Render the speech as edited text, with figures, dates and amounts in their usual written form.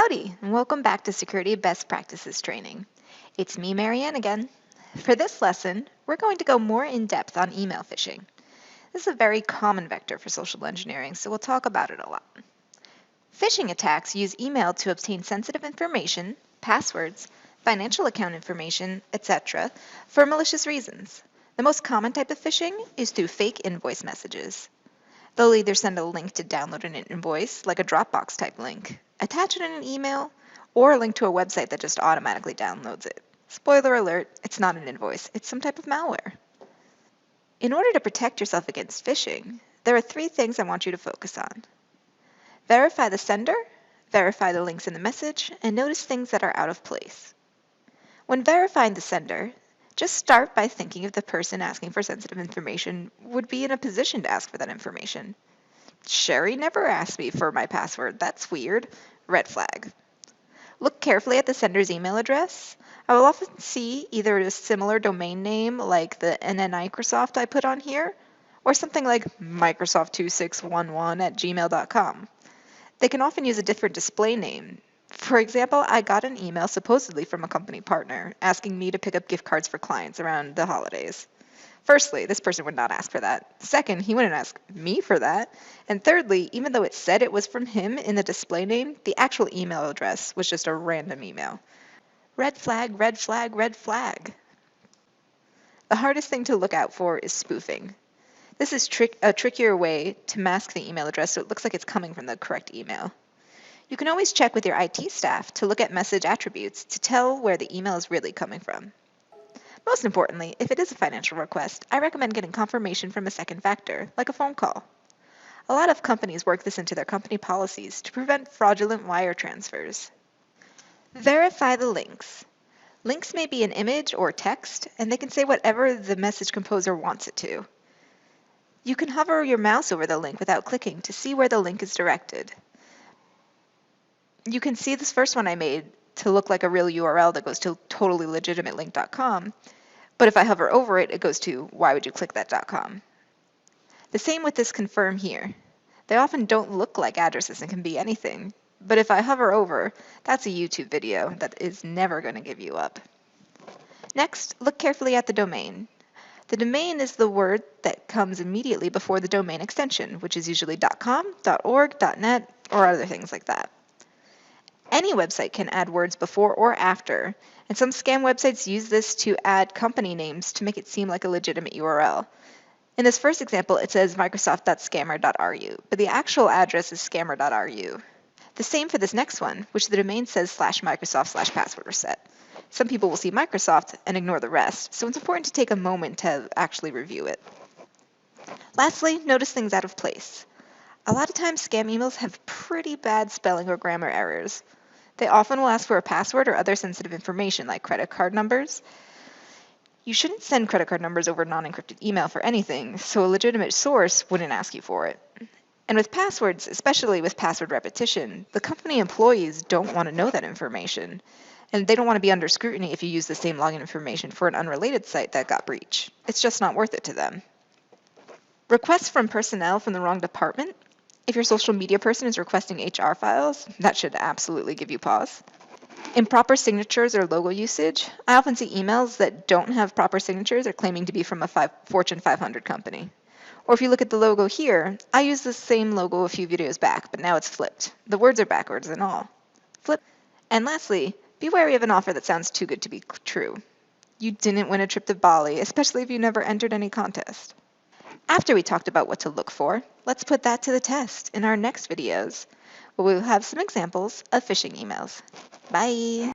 Howdy, and welcome back to Security Best Practices Training. It's me, Marianne, again. For this lesson, we're going to go more in depth on email phishing. This is a very common vector for social engineering, so we'll talk about it a lot. Phishing attacks use email to obtain sensitive information, passwords, financial account information, etc., for malicious reasons. The most common type of phishing is through fake invoice messages. They'll either send a link to download an invoice, like a Dropbox type link, attach it in an email, or a link to a website that just automatically downloads it. Spoiler alert, it's not an invoice, it's some type of malware. In order to protect yourself against phishing, there are 3 things I want you to focus on. Verify the sender, verify the links in the message, and notice things that are out of place. When verifying the sender, just start by thinking if the person asking for sensitive information would be in a position to ask for that information. Sherry never asked me for my password. That's weird. Red flag. Look carefully at the sender's email address. I will often see either a similar domain name like the Microsoft I put on here, or something like Microsoft2611@gmail.com. They can often use a different display name. For example, I got an email supposedly from a company partner asking me to pick up gift cards for clients around the holidays. Firstly, this person would not ask for that. Second, he wouldn't ask me for that. And thirdly, even though it said it was from him in the display name, the actual email address was just a random email. Red flag, red flag, red flag. The hardest thing to look out for is spoofing. This is a trickier way to mask the email address so it looks like it's coming from the correct email. You can always check with your IT staff to look at message attributes to tell where the email is really coming from. Most importantly, if it is a financial request, I recommend getting confirmation from a second factor, like a phone call. A lot of companies work this into their company policies to prevent fraudulent wire transfers. Verify the links. Links may be an image or text, and they can say whatever the message composer wants it to. You can hover your mouse over the link without clicking to see where the link is directed. You can see this first one I made to look like a real URL that goes to totallylegitimately.com, but if I hover over it, it goes to why would you click that.com. The same with this confirm here. They often don't look like addresses and can be anything, but if I hover over, that's a YouTube video that is never going to give you up. Next, look carefully at the domain. The domain is the word that comes immediately before the domain extension, which is usually .com, .org, .net, or other things like that. Any website can add words before or after, and some scam websites use this to add company names to make it seem like a legitimate URL. In this first example, it says microsoft.scammer.ru, but the actual address is scammer.ru. The same for this next one, which the domain says /Microsoft/password reset. Some people will see Microsoft and ignore the rest, so it's important to take a moment to actually review it. Lastly, notice things out of place. A lot of times scam emails have pretty bad spelling or grammar errors. They often will ask for a password or other sensitive information like credit card numbers. You shouldn't send credit card numbers over non-encrypted email for anything, so a legitimate source wouldn't ask you for it. And with passwords, especially with password repetition, the company employees don't want to know that information. And they don't want to be under scrutiny if you use the same login information for an unrelated site that got breached. It's just not worth it to them. Requests from personnel from the wrong department. If your social media person is requesting HR files, that should absolutely give you pause. Improper signatures or logo usage. I often see emails that don't have proper signatures or claiming to be from a Fortune 500 company. Or if you look at the logo here, I used the same logo a few videos back, but now it's flipped. The words are backwards and all. Flip. And lastly, be wary of an offer that sounds too good to be true. You didn't win a trip to Bali, especially if you never entered any contest. After we talked about what to look for, let's put that to the test in our next videos, where we'll have some examples of phishing emails. Bye!